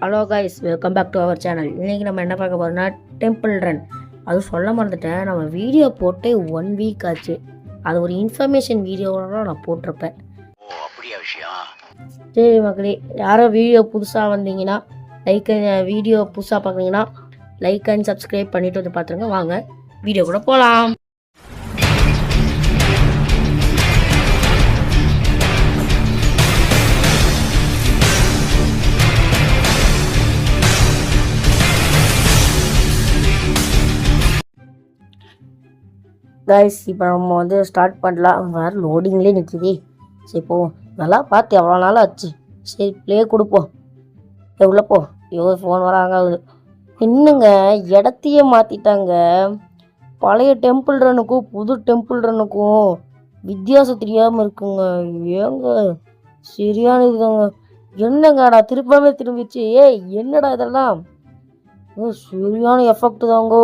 Hello guys, welcome back to our channel. இன்றைக்கி நம்ம என்ன பார்க்க போகிறோம்னா டெம்பிள் ரன். அது சொல்ல மறந்துட்டேன், நம்ம வீடியோ போட்டு 1 வீக் ஆச்சு. அது ஒரு இன்ஃபர்மேஷன் வீடியோவோட நான் போட்டிருப்பேன். சரி மக்களே, யாரோ வீடியோ புதுசாக வந்தீங்கன்னா வீடியோ புதுசாக பார்க்குறீங்கன்னா லைக் அண்ட் சப்ஸ்கிரைப் பண்ணிவிட்டு வந்து பார்த்துருங்க. வாங்க வீடியோ கூட போகலாம். கைஸ், இப்போ நம்ம வந்து ஸ்டார்ட் பண்ணலாம். வேறு லோடிங்லேயே நிற்கிது. சரி போ, நல்லா பார்த்து எவ்வளோ நாள் ஆச்சு. சரி ப்ளே கொடுப்போம். எவ்வளோ போ. ஐயோ ஃபோன் வர ஆகாது. என்னங்க இடத்தையே மாற்றிட்டாங்க. பழைய டெம்பிள் ரன்னுக்கும் புது டெம்பிள் ரன்னுக்கும் வித்தியாசம் தெரியாமல் இருக்குங்க. ஏங்க சரியான இதுதாங்க. என்னங்கடா திரும்பிச்சு. ஏய் என்னடா இதெல்லாம் சரியான எஃபெக்ட் தாங்கோ.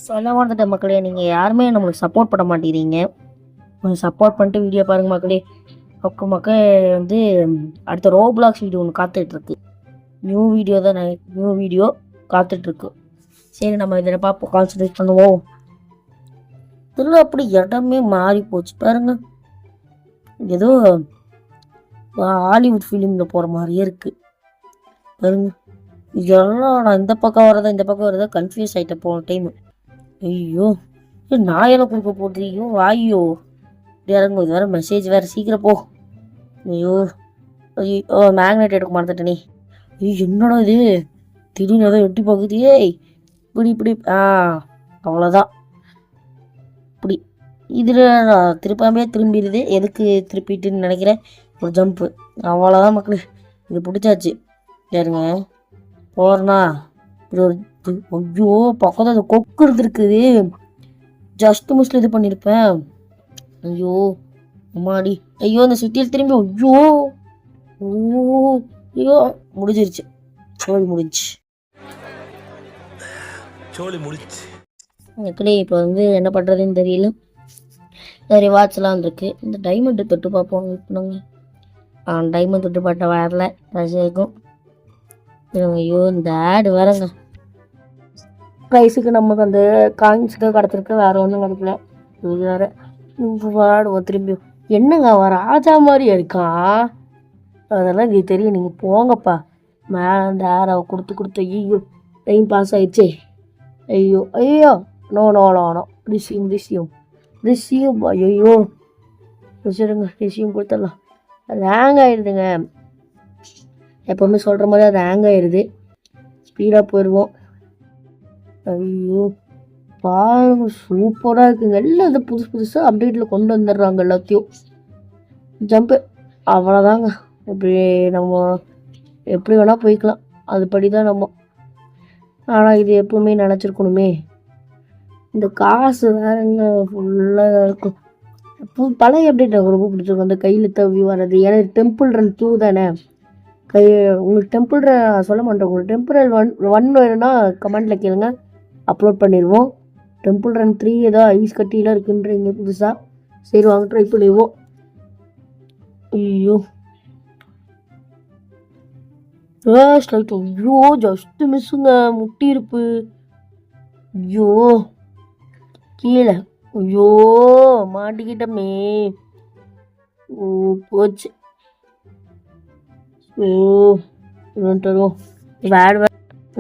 சொல்ல வந்துட்ட மக்களே, நீங்கள் யாருமே நம்மளுக்கு சப்போர்ட் பண்ண மாட்டேங்கிறீங்க. கொஞ்சம் சப்போர்ட் பண்ணிட்டு வீடியோ பாருங்கள் மக்களே. மக்கள் வந்து அடுத்த ரோப்ளாக்ஸ் வீடியோ ஒன்று காத்துட்ருக்கு. நியூ வீடியோ காத்துட்ருக்கு. சரி நம்ம இதில் பார்ப்போம், கான்சன்ட்ரேட் பண்ணுவோம். இதில் அப்படி இடமே மாறி போச்சு பாருங்க. ஏதோ ஹாலிவுட் ஃபிலிமில் போகிற மாதிரியே இருக்குது பாருங்க. இதெல்லாம் நான் இந்த பக்கம் வரதா கன்ஃபியூஸ் ஆகிட்டேன் போன டைமு. ஐயோ நான் என்ன கொடுக்க போடுறீங்க வாயோ. இறங்கும், இது வேறு மெசேஜ் வேறு, சீக்கிரம் போ. ஐயோ ஐயோ மேக்னெட் எடுக்க மறந்துட்டேனே. ஐயோ என்னடா இது திடீர்னு ஏதோ எட்டி போகுது. ஏய் இப்படி அவ்வளோதான். இப்படி இதில் திருப்பாமே திரும்பிடுது. எதுக்கு திருப்பிட்டுன்னு நினைக்கிறேன். ஒரு ஜம்ப்பு, அவ்வளோதான் மக்களே. இது பிடிச்சாச்சு. சரிங்க போறனா. ஐயோ பக்கத்தில் அது கொக்கு இருந்துருக்குது. ஜஸ்ட் மிஸ்ல இது பண்ணியிருப்பேன். ஐயோ அம்மாடி. ஐயோ அந்த சிட்டியில் திரும்பி. ஐயோ ஐயோ முடிஞ்சிருச்சு. சோழி முடிஞ்சு மக்களே. இப்போ வந்து என்ன பண்ணுறதுன்னு தெரியல. சரி வாட்ச்லாம் வந்துருக்கு. இந்த டைமண்ட் தொட்டு பார்ப்போம். நாங்கள் டைமண்ட் தொட்டு பார்த்தா வரல இருக்கும். ஐயோ இந்த ஆடு வரங்க. ப்ரைஸுக்கு நமக்கு அந்த காயின்ஸுக்கு கிடச்சிருக்கு, வேறு ஒன்றும் கிடைக்கல. இது வேறு ஆடுவோம் திரும்பி. என்னங்க அவன் ராஜா மாதிரியா இருக்கான். அதெல்லாம் இது தெரியும். நீங்கள் போங்கப்பா மேலே அந்த ஆரை கொடுத்து. ஐயோ டைம் பாஸ் ஆயிடுச்சு. ஐயோ ஐயோ நோ ரிசியூம் ஐயோ வச்சுருங்க. ரிசியூம் கொடுத்துடலாம். ரேங்க் ஆயிடுதுங்க. எப்போவுமே சொல்கிற மாதிரி அது ரேங்க் ஆயிடுது. ஸ்பீடாக போயிடுவோம். ஐயோ பாருங்க சூப்பராக இருக்குங்க. எல்லாம் இது புதுசாக அப்டேட்டில் கொண்டு வந்துடுறாங்க எல்லாத்தையும். ஜம்ப்பு அவ்வளோதாங்க. இப்படி நம்ம எப்படி வேணால் போய்க்கலாம். அதுபடி தான் நம்ம. ஆனால் இது எப்பவுமே நினச்சிருக்கணுமே. இந்த காசு வேறங்க ஃபுல்லாக இருக்கும். பழைய அப்டேட் எனக்கு ரொம்ப பிடிச்சிருக்கும். அந்த கையில் தவி வர்றது. ஏன்னா டெம்பிள் ரன் 2 தானே. உங்களுக்கு டெம்பிள் ரன் சொல்ல மாட்டேன். உங்களுக்கு டெம்பிள் ரன் 1 வேணும்னா கமெண்டில் கேளுங்க, அப்லோட் பண்ணிடுவோம். டெம்பிள் ரன் 3 ஏதோ ஐஸ் கட்டிலாம் இருக்குன்றீங்க புதுசாக. சரி வாங்க ட்ரை பண்ணிடுவோம். ஐயோ லைட். ஐயோ ஜஸ்ட் மிஸ்ஸுங்க. முட்டி இருப்பு. ஐயோ கீழே. ஐயோ மாட்டிக்கிட்டமே. ஓ போச்சு. தருவோம்.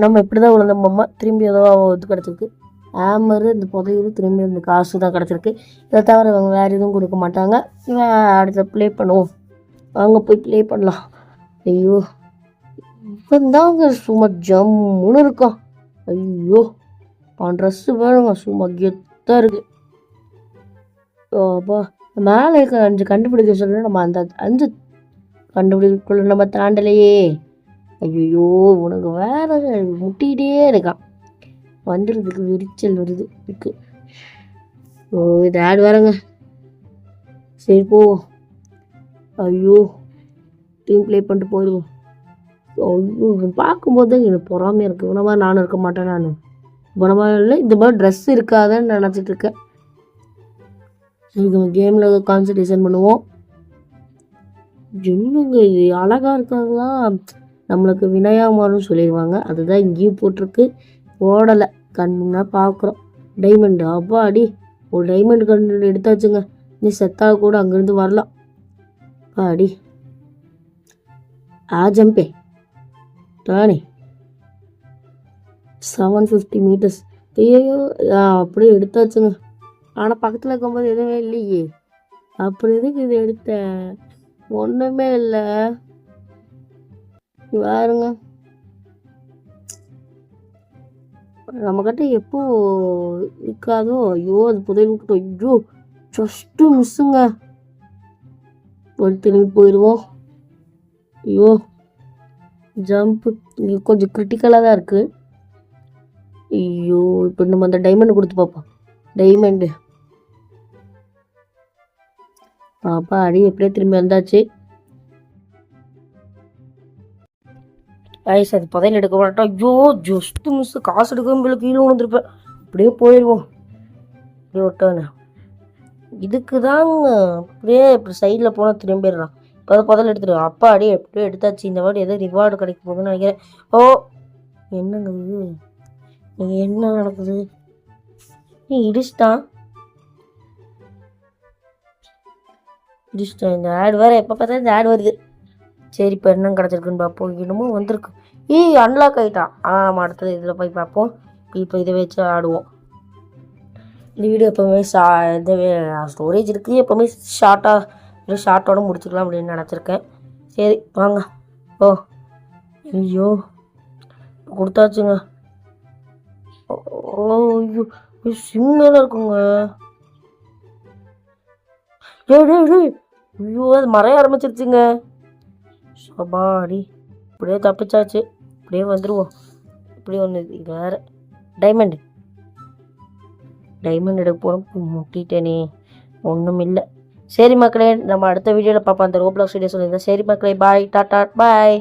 நம்ம இப்படி தான் விழுந்தோம்மா. திரும்பி ஏதோ இது கிடச்சிருக்கு. ஆமரு இந்த புதையில திரும்பி இந்த காசு தான் கிடச்சிருக்கு. இதை தவிர இவங்க வேறு எதுவும் கொடுக்க மாட்டாங்க. இவன் அடுத்த ப்ளே பண்ணுவோம். அவங்க போய் ப்ளே பண்ணலாம். ஐயோ இவன் தாங்க சும்மா ஜம்முன்னு இருக்கான். ஐயோ அவன் ட்ரெஸ்ஸு வேணுங்க சும்மா கெத்தாக இருக்குது. அப்பா மேலே இருக்க 5 கண்டுபிடிக்க சொல்ல நம்ம அந்த 5 கண்டுபிடிக்குள்ள நம்ம தாண்டலையே. ஐயோ உனக்கு வேற முட்டிகிட்டே இருக்கான். வந்துடுறதுக்கு விரிச்சல் வருது இருக்கு. ஓ இது ஆட் வரங்க. சரி போ. ஐயோ டீம் ப்ளே பண்ணிட்டு போயிடுவோம். ஐயோ பார்க்கும்போது தான் எனக்கு பொறாமையாக இருக்குது. இவன மாதிரி நானும் இருக்க மாட்டேன். நான் இவன மாதிரி இல்லை, இந்த மாதிரி ட்ரெஸ் இருக்காதுன்னு நினச்சிட்டு இருக்கேன். சரி நம்ம கேமில் கான்சன்ட்ரேஷன் பண்ணுவோம். என்னங்க இது அழகாக இருக்காங்களா. நம்மளுக்கு வினயாமான்னு சொல்லிடுவாங்க. அதுதான் இங்கேயும் போட்டிருக்கு. ஓடலை கண்ணுன்னா பார்க்குறோம். டைமண்டு அப்பா அடி ஒரு டைமண்ட் கண்டு எடுத்தாச்சுங்க. நீ செத்தா கூட அங்கேருந்து வரலாம். அடி ஜம்பே டானே 750 மீட்டர்ஸ். ஐயோ அப்படியே எடுத்தாச்சுங்க. ஆனால் பக்கத்தில் இருக்கும்போது எதுவுமே இல்லையே. அப்புறம் எதுக்கு இது எடுத்தேன்? ஒன்றுமே இல்லை. பாருங்க நம்மக்கிட்ட எப்போ இருக்காதோ. ஐயோ அது புதையல் விட்டுட்டோம். ஐயோ ஜஸ்ட்டு மிஸ்ஸுங்க. ஒரு திரும்பி போயிடுவோம். ஐயோ ஜம்ப்பு இங்கே கொஞ்சம் கிரிட்டிக்கலாக தான் இருக்குது. ஐயோ இப்போ நம்ம அந்த டைமண்ட் கொடுத்து பார்ப்போம். டைமண்டு பாப்பா அடி எப்படியே திரும்பி வந்தாச்சு. ஐஸ் அது புதையல் எடுக்க மாட்டோம். ஐயோ ஜஸ்ட்டு மிஸ்ஸு. காசு எடுக்க கீழே விழுந்துருப்பேன். அப்படியே போயிடுவோம். அப்படியே விட்டானே இதுக்கு தாங்க. அப்படியே இப்படி சைடில் போனால் திரும்பிடுறான். இப்போ அதை புதையல் எடுத்துடுவோம். அப்பா அடி எப்படியே எடுத்தாச்சு. இந்த வாட்டி எதோ ரிவார்டு கிடைக்க போகுதுன்னு நினைக்கிறேன். ஓ என்னங்க இது? என்ன நடக்குது? இடிச்சிட்டான். இந்த ஆட் வேறு எப்போ பார்த்தா இந்த ஆட் வருது. சரி இப்போ என்ன கிடச்சிருக்குன்னு பார்ப்போம். என்னமோ வந்திருக்கு. அன்லாக் ஆகிட்டான். ஆனால் நம்ம அடுத்தது இதில் போய் பார்ப்போம். இப்போ இதை வச்சு ஆடுவோம். இந்த வீடியோ எப்போவுமே இந்த ஸ்டோரேஜ் இருக்குது. எப்போவுமே ஷார்ட்டோட முடிச்சுக்கலாம் அப்படின்னு நினச்சிருக்கேன். சரி வாங்க. ஓ ஐயோ கொடுத்தாச்சுங்க. ஓ ஐயோ சிம்மில் இருக்குங்க. ஐயோ அது மறைய ஆரம்பிச்சிருச்சுங்க. சபாடி இப்படியே தப்பிச்சாச்சு. இப்படியே வந்துடுவோம். இப்படியே ஒன்று இது வேறு டைமண்ட் எடுக்க போகிறோம். முட்டிட்டேனே ஒன்றும் இல்லை. சரி மக்களே நம்ம அடுத்த வீடியோவில் பார்ப்போம். அந்த ரோப்ளாக்ஸ் வீடியோ சொல்லியிருந்தேன். சரி மக்களே பாய் டாட்டா பாய்.